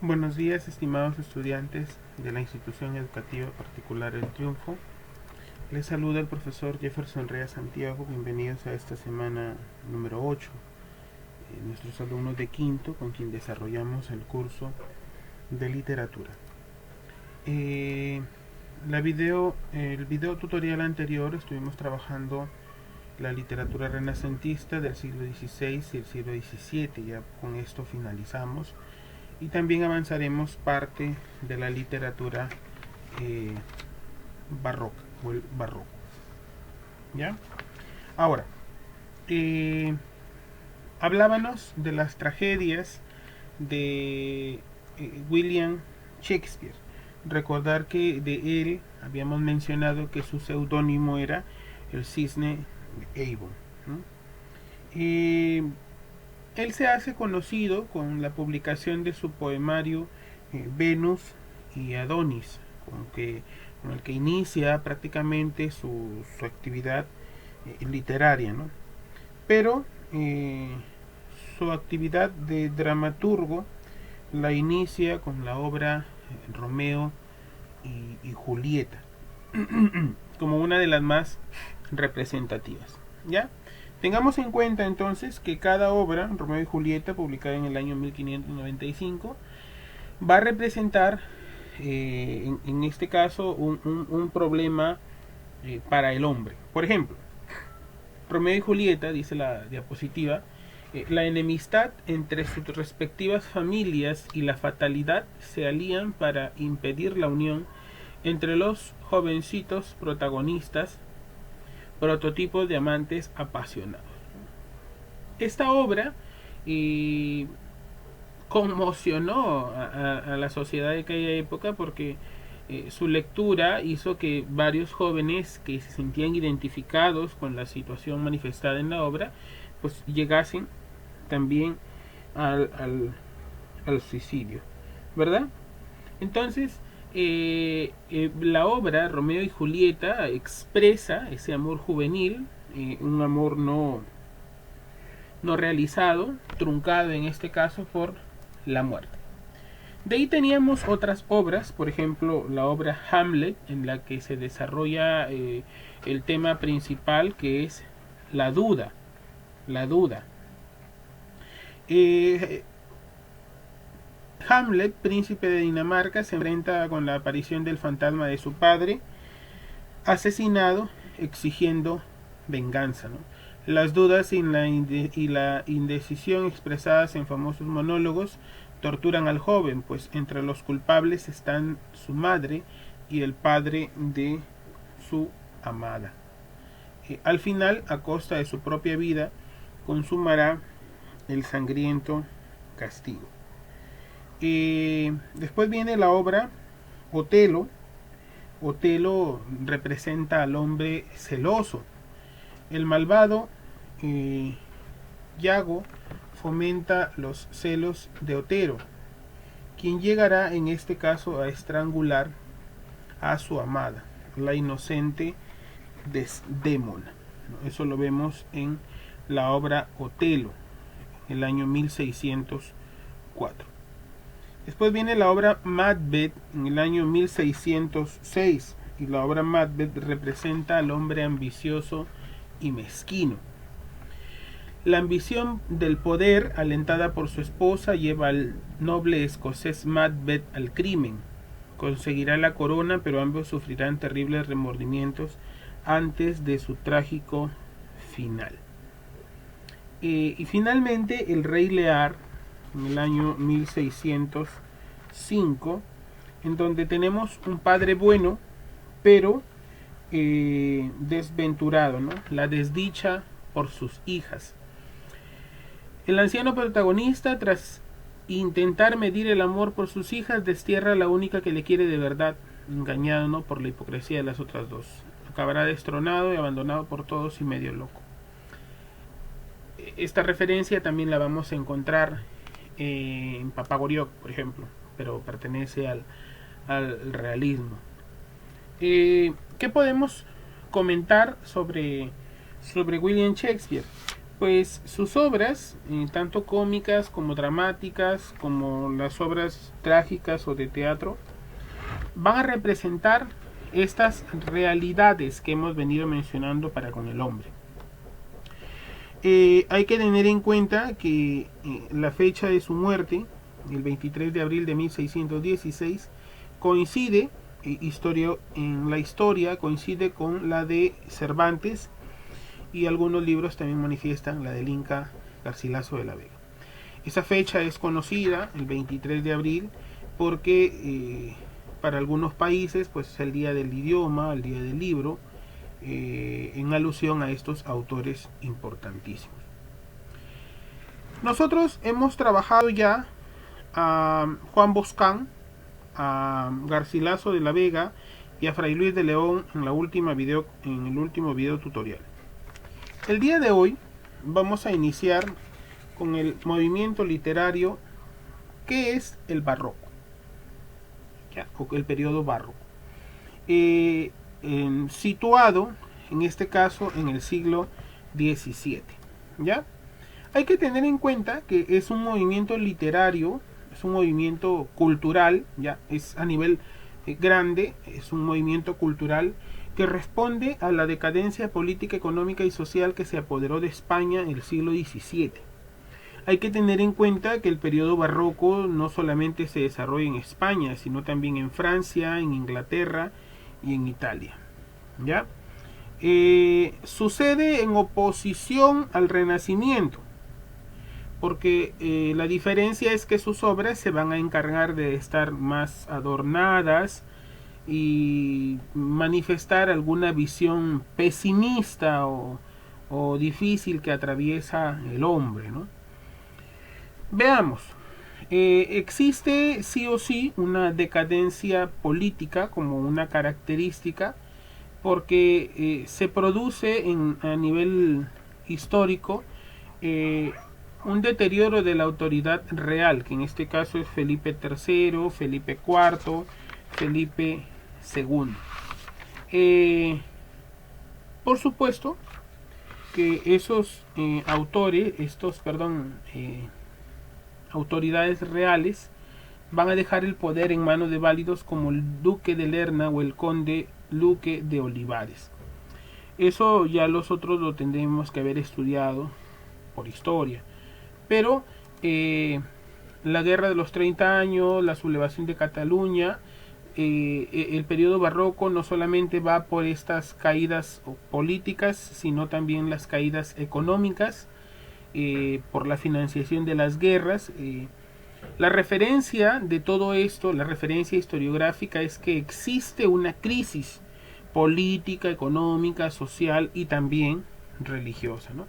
Buenos días, estimados estudiantes de la institución educativa particular El Triunfo. Les saluda el profesor Jefferson Rea Santiago. Bienvenidos a esta semana número 8. Nuestros alumnos de quinto con quien desarrollamos el curso de literatura. El video tutorial anterior estuvimos trabajando la literatura renacentista del siglo XVI y el siglo XVII. Ya con esto finalizamos. Y también avanzaremos parte de la literatura barroca o el barroco. ¿Ya? Ahora, hablábamos de las tragedias de William Shakespeare. Recordar que de él habíamos mencionado que su seudónimo era el Cisne de Avon, ¿no? Él se hace conocido con la publicación de su poemario Venus y Adonis, con el que inicia prácticamente su actividad literaria, ¿no? Pero su actividad de dramaturgo la inicia con la obra Romeo y Julieta, como una de las más representativas. ¿Ya? Tengamos en cuenta entonces que cada obra, Romeo y Julieta, publicada en el año 1595, va a representar, en este caso, un problema para el hombre. Por ejemplo, Romeo y Julieta, dice la diapositiva, la enemistad entre sus respectivas familias y la fatalidad se alían para impedir la unión entre los jovencitos protagonistas, prototipos de amantes apasionados. Esta obra conmocionó a la sociedad de aquella época porque su lectura hizo que varios jóvenes que se sentían identificados con la situación manifestada en la obra, pues llegasen también al suicidio, ¿verdad? Entonces, la obra Romeo y Julieta expresa ese amor juvenil, un amor no realizado, truncado en este caso por la muerte. De ahí teníamos otras obras, por ejemplo la obra Hamlet, en la que se desarrolla el tema principal, que es la duda. La duda. Hamlet, príncipe de Dinamarca, se enfrenta con la aparición del fantasma de su padre, asesinado, exigiendo venganza, ¿no? Las dudas y la indecisión expresadas en famosos monólogos torturan al joven, pues entre los culpables están su madre y el padre de su amada. Al final, a costa de su propia vida, consumará el sangriento castigo. Después viene la obra Otelo. Otelo representa al hombre celoso. El malvado Iago fomenta los celos de Otero, quien llegará en este caso a estrangular a su amada, la inocente Desdémona. Eso lo vemos en la obra Otelo, el año 1604. Después viene la obra Macbeth en el año 1606, y la obra Macbeth representa al hombre ambicioso y mezquino. La ambición del poder, alentada por su esposa, lleva al noble escocés Macbeth al crimen. Conseguirá la corona, pero ambos sufrirán terribles remordimientos antes de su trágico final. Y finalmente el Rey Lear, en el año 1605, en donde tenemos un padre bueno, pero desventurado, ¿no? La desdicha por sus hijas. El anciano protagonista, tras intentar medir el amor por sus hijas, destierra a la única que le quiere de verdad, engañado, ¿no?, por la hipocresía de las otras dos. Acabará destronado y abandonado por todos y medio loco. Esta referencia también la vamos a encontrar en Papagoriot, por ejemplo, pero pertenece al realismo. ¿Qué podemos comentar sobre William Shakespeare? Pues sus obras, tanto cómicas como dramáticas, como las obras trágicas o de teatro, van a representar estas realidades que hemos venido mencionando para con el hombre. Hay que tener en cuenta que la fecha de su muerte, el 23 de abril de 1616, coincide en la historia coincide con la de Cervantes, y algunos libros también manifiestan la del Inca Garcilaso de la Vega. Esa fecha es conocida, el 23 de abril, porque para algunos países pues es el día del idioma, el día del libro, en alusión a estos autores importantísimos. Nosotros hemos trabajado ya a Juan Boscán, a Garcilaso de la Vega y a Fray Luis de León en el último video tutorial. El día de hoy vamos a iniciar con el movimiento literario que es el barroco, ¿ya? O el periodo barroco, situado en este caso en el siglo XVII, ¿ya? Hay que tener en cuenta que es un movimiento literario, es un movimiento cultural, ya es a nivel grande, es un movimiento cultural que responde a la decadencia política, económica y social que se apoderó de España en el siglo XVII. Hay que tener en cuenta que el periodo barroco no solamente se desarrolla en España, sino también en Francia, en Inglaterra y en Italia, ¿ya? Sucede en oposición al Renacimiento, porque la diferencia es que sus obras se van a encargar de estar más adornadas y manifestar alguna visión pesimista o difícil que atraviesa el hombre, ¿no? Veamos, existe sí o sí una decadencia política como una característica, porque se produce a nivel histórico un deterioro de la autoridad real, que en este caso es Felipe III, Felipe IV, Felipe II. Por supuesto que esos autoridades reales van a dejar el poder en manos de válidos como el duque de Lerna o el conde Luque de Olivares. Eso ya nosotros lo tendremos que haber estudiado por historia. Pero la guerra de los 30 años, la sublevación de Cataluña, el periodo barroco no solamente va por estas caídas políticas, sino también las caídas económicas, por la financiación de las guerras. La referencia de todo esto, la referencia historiográfica, es que existe una crisis política, económica, social y también religiosa, ¿no?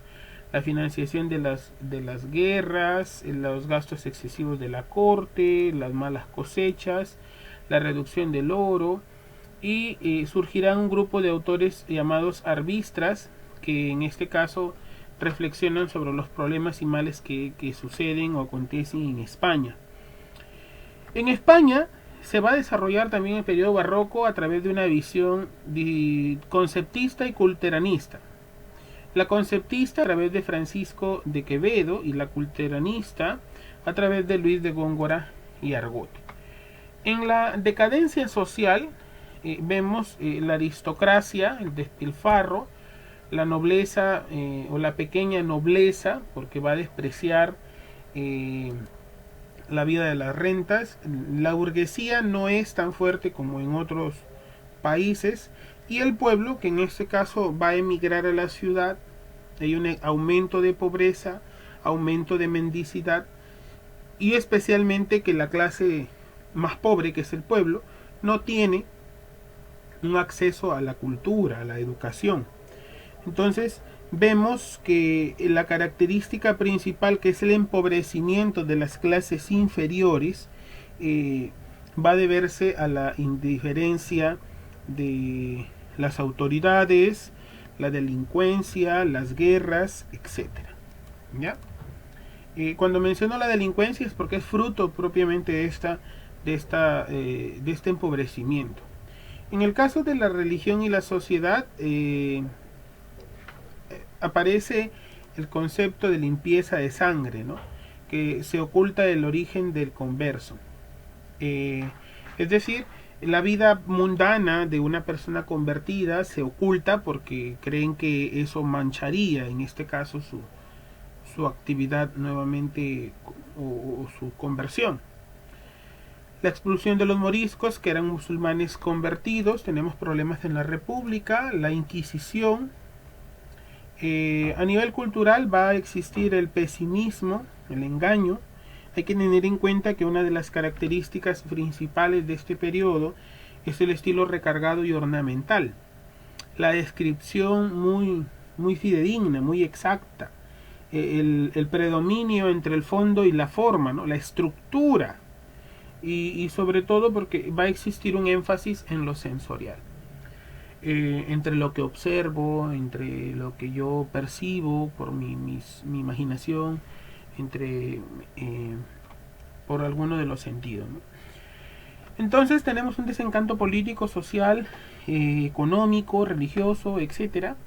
La financiación de las guerras, los gastos excesivos de la corte, las malas cosechas, la reducción del oro, y surgirá un grupo de autores llamados arbistras, que en este caso reflexionan sobre los problemas y males que suceden o acontecen en España. En España se va a desarrollar también el periodo barroco a través de una visión conceptista y culteranista. La conceptista a través de Francisco de Quevedo y la culteranista a través de Luis de Góngora y Argot. En la decadencia social vemos la aristocracia, el despilfarro, la nobleza o la pequeña nobleza, porque va a despreciar la vida de las rentas. La burguesía no es tan fuerte como en otros países, y el pueblo, que en este caso va a emigrar a la ciudad. Hay un aumento de pobreza, aumento de mendicidad, y especialmente que la clase más pobre, que es el pueblo, no tiene un acceso a la cultura, a la educación. Entonces vemos que la característica principal, que es el empobrecimiento de las clases inferiores, va a deberse a la indiferencia de las autoridades, la delincuencia, las guerras, etcétera. ¿Ya? Cuando menciono la delincuencia es porque es fruto propiamente de este empobrecimiento. En el caso de la religión y la sociedad, aparece el concepto de limpieza de sangre, ¿no? Que se oculta el origen del converso. Es decir, la vida mundana de una persona convertida se oculta porque creen que eso mancharía, en este caso, su actividad nuevamente o su conversión. La expulsión de los moriscos, que eran musulmanes convertidos. Tenemos problemas en la República, la Inquisición. A nivel cultural va a existir el pesimismo, el engaño. Hay que tener en cuenta que una de las características principales de este periodo es el estilo recargado y ornamental. La descripción muy fidedigna, muy exacta. El predominio entre el fondo y la forma, ¿no? La estructura. Y sobre todo porque va a existir un énfasis en lo sensorial. Entre lo que observo, entre lo que yo percibo por mi imaginación, entre por alguno de los sentidos, ¿no? Entonces tenemos un desencanto político, social, económico, religioso, etcétera.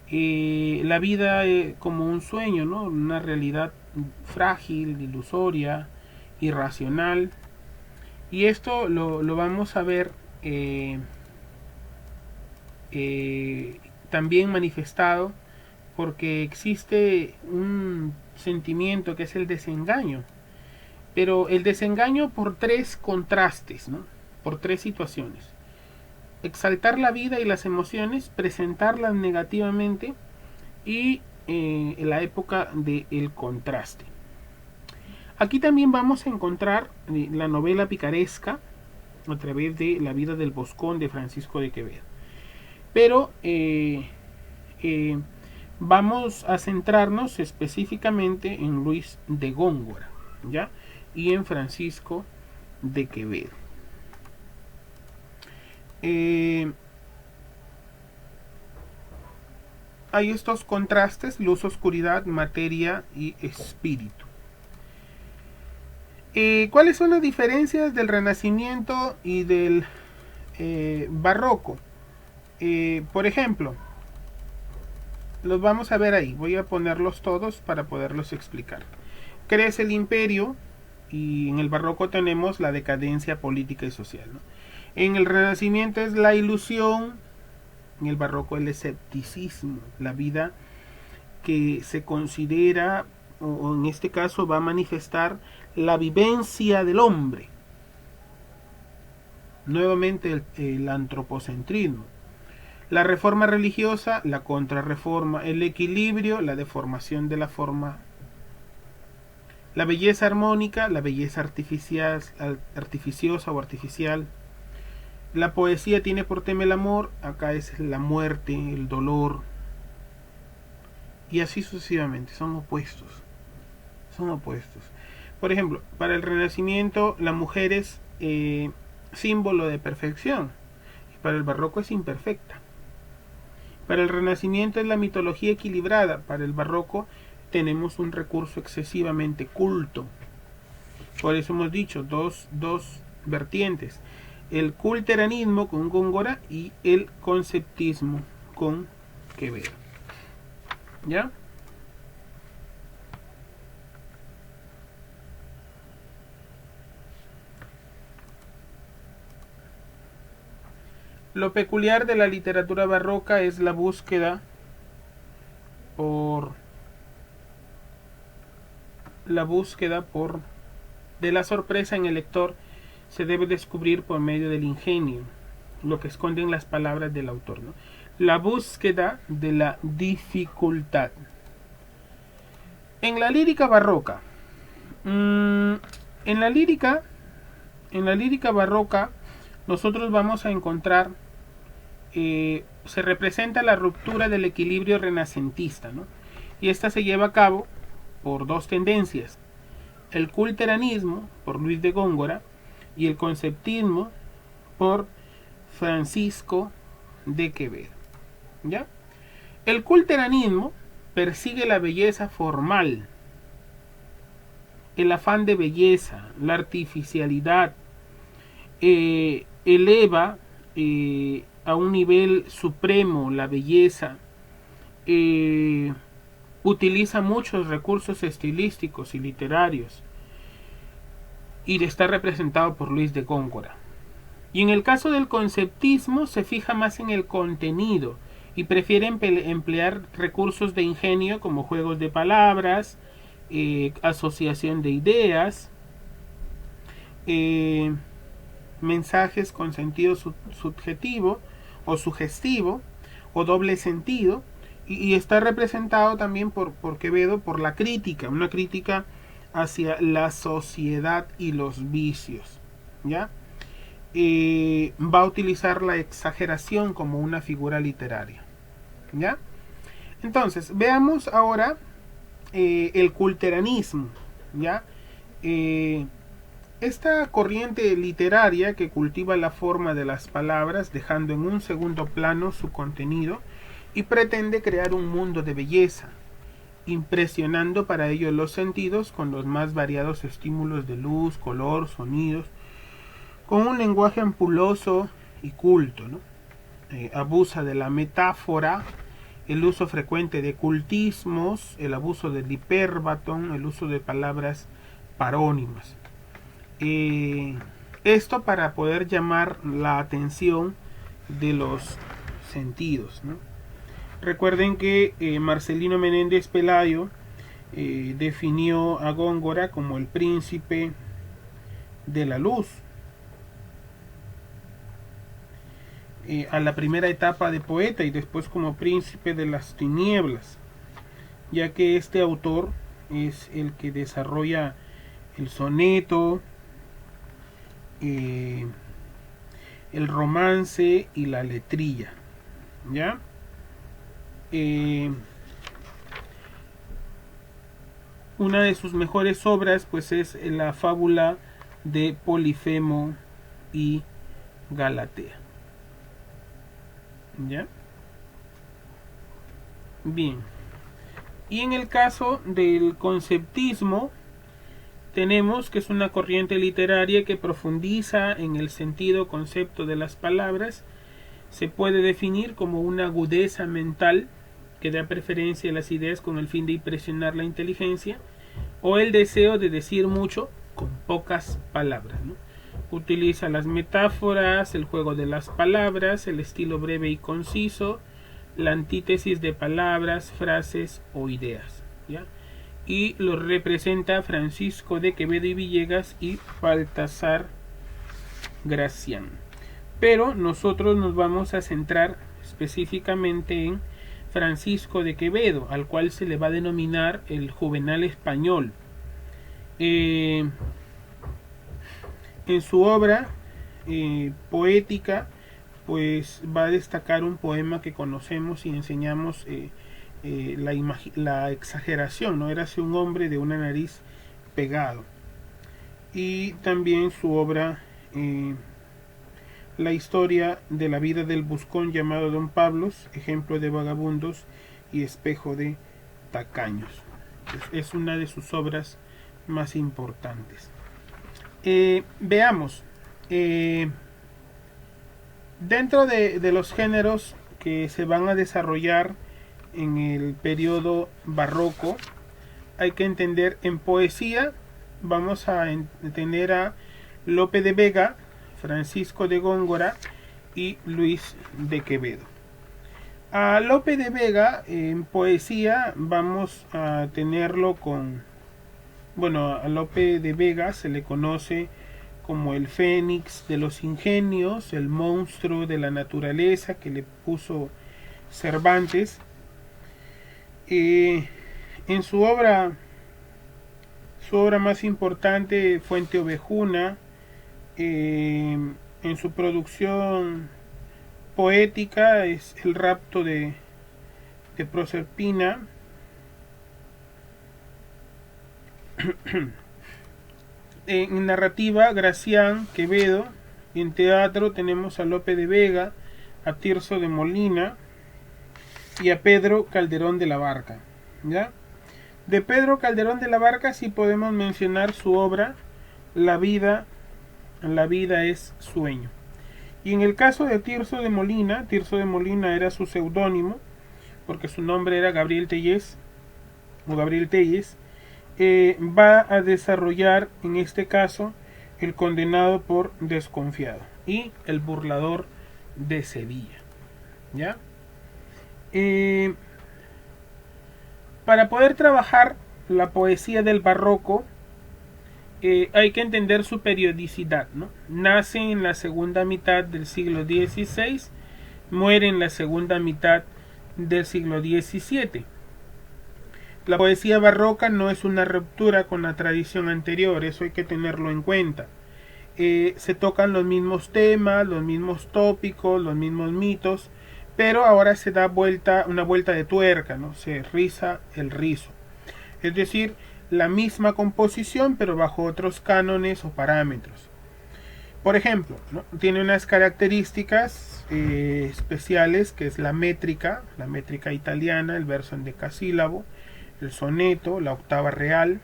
La vida como un sueño, ¿no? Una realidad frágil, ilusoria, irracional. Y esto lo vamos a ver también manifestado porque existe un sentimiento que es el desengaño, pero el desengaño por tres contrastes, ¿no? Por tres situaciones: exaltar la vida y las emociones, presentarlas negativamente y la época del contraste. Aquí también vamos a encontrar la novela picaresca a través de La vida del Boscón de Francisco de Quevedo. Pero vamos a centrarnos específicamente en Luis de Góngora, ¿ya? Y en Francisco de Quevedo. Hay estos contrastes: luz, oscuridad, materia y espíritu. ¿Cuáles son las diferencias del Renacimiento y del Barroco? Por ejemplo, los vamos a ver ahí. Voy a ponerlos todos para poderlos explicar. Crece el imperio y en el Barroco tenemos la decadencia política y social, ¿no? En el Renacimiento es la ilusión, en el Barroco el escepticismo, la vida que se considera, o en este caso va a manifestar la vivencia del hombre. Nuevamente el antropocentrismo. La reforma religiosa, la contrarreforma, el equilibrio, la deformación de la forma, la belleza armónica, la belleza artificiosa o artificial. La poesía tiene por tema el amor, acá es la muerte, el dolor, y así sucesivamente. Son opuestos. Son opuestos. Por ejemplo, para el Renacimiento la mujer es símbolo de perfección, y para el Barroco es imperfecta. Para el Renacimiento es la mitología equilibrada, para el Barroco tenemos un recurso excesivamente culto. Por eso hemos dicho dos vertientes: el culteranismo con Góngora y el conceptismo con Quevedo. ¿Ya? Lo peculiar de la literatura barroca es la búsqueda por de la sorpresa en el lector. Se debe descubrir por medio del ingenio lo que esconden las palabras del autor, ¿no? La búsqueda de la dificultad. En la lírica barroca, en la lírica barroca nosotros vamos a encontrar, se representa la ruptura del equilibrio renacentista, ¿no? Y esta se lleva a cabo por dos tendencias: el culteranismo por Luis de Góngora y el conceptismo por Francisco de Quevedo. ¿Ya? El culteranismo persigue la belleza formal, el afán de belleza, la artificialidad, eleva a un nivel supremo la belleza, utiliza muchos recursos estilísticos y literarios y está representado por Luis de Góngora. Y en el caso del conceptismo se fija más en el contenido y prefiere emplear recursos de ingenio como juegos de palabras, asociación de ideas, mensajes con sentido subjetivo o sugestivo o doble sentido, y está representado también por Quevedo por la crítica, una crítica hacia la sociedad y los vicios, ¿ya? Va a utilizar la exageración como una figura literaria, ¿ya? Entonces, veamos ahora el culteranismo, ¿ya? Esta corriente literaria que cultiva la forma de las palabras, dejando en un segundo plano su contenido, y pretende crear un mundo de belleza, impresionando para ello los sentidos con los más variados estímulos de luz, color, sonidos, con un lenguaje ampuloso y culto, ¿no? Abusa de la metáfora, el uso frecuente de cultismos, el abuso del hipérbaton, el uso de palabras parónimas. Esto para poder llamar la atención de los sentidos, ¿no? Recuerden que Marcelino Menéndez Pelayo definió a Góngora como el príncipe de la luz, a la primera etapa de poeta y después como príncipe de las tinieblas, ya que este autor es el que desarrolla el soneto, el romance y la letrilla, ¿ya? Una de sus mejores obras pues es la fábula de Polifemo y Galatea, ¿ya? Bien, y en el caso del conceptismo tenemos que es una corriente literaria que profundiza en el sentido concepto de las palabras. Se puede definir como una agudeza mental que da preferencia a las ideas con el fin de impresionar la inteligencia, o el deseo de decir mucho con pocas palabras, ¿no? Utiliza las metáforas, el juego de las palabras, el estilo breve y conciso, la antítesis de palabras, frases o ideas, ¿ya? Y lo representa Francisco de Quevedo y Villegas y Baltasar Gracián. Pero nosotros nos vamos a centrar específicamente en Francisco de Quevedo, al cual se le va a denominar el Juvenal español. En su obra poética, pues va a destacar un poema que conocemos y enseñamos, la exageración, ¿no? Érase un hombre de una nariz pegado. Y también su obra, la historia de la vida del buscón llamado Don Pablos, ejemplo de vagabundos y espejo de tacaños. Es una de sus obras más importantes. Veamos, dentro de los géneros que se van a desarrollar en el periodo barroco, hay que entender en poesía, vamos a tener a Lope de Vega, Francisco de Góngora y Luis de Quevedo. A Lope de Vega en poesía vamos a tenerlo con, bueno, a Lope de Vega se le conoce como el fénix de los ingenios, el monstruo de la naturaleza que le puso Cervantes. En su obra más importante, Fuente Ovejuna, en su producción poética es El rapto de Proserpina. En narrativa, Gracián, Quevedo. En teatro tenemos a Lope de Vega, a Tirso de Molina y a Pedro Calderón de la Barca, ¿ya? De Pedro Calderón de la Barca sí podemos mencionar su obra La vida es sueño. Y en el caso de Tirso de Molina era su seudónimo porque su nombre era Gabriel Tellez. o Gabriel Telles, va a desarrollar en este caso el condenado por desconfiado y el burlador de Sevilla. ¿Ya? Para poder trabajar la poesía del barroco, hay que entender su periodicidad, ¿no? Nace en la segunda mitad del siglo XVI, muere en la segunda mitad del siglo XVII. La poesía barroca no es una ruptura con la tradición anterior, eso hay que tenerlo en cuenta. Se tocan los mismos temas, los mismos tópicos, los mismos mitos, pero ahora se da una vuelta de tuerca, ¿no? Se riza el rizo. Es decir, la misma composición, pero bajo otros cánones o parámetros. Por ejemplo, ¿no? Tiene unas características especiales, que es la métrica italiana, el verso en decasílabo, el soneto, la octava real.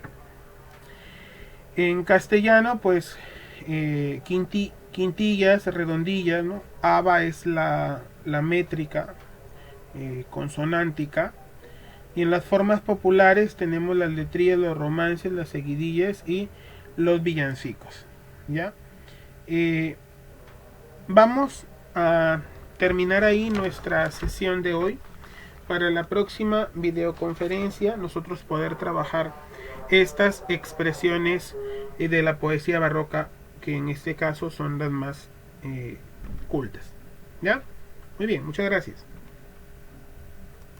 En castellano, pues, quintillas, redondillas, ¿no? Aba es la métrica consonántica. Y en las formas populares tenemos las letrillas, los romances, las seguidillas y los villancicos. ¿Ya? Vamos a terminar ahí nuestra sesión de hoy. Para la próxima videoconferencia nosotros poder trabajar estas expresiones de la poesía barroca, que en este caso son las más cultas. ¿Ya? Muy bien, muchas gracias.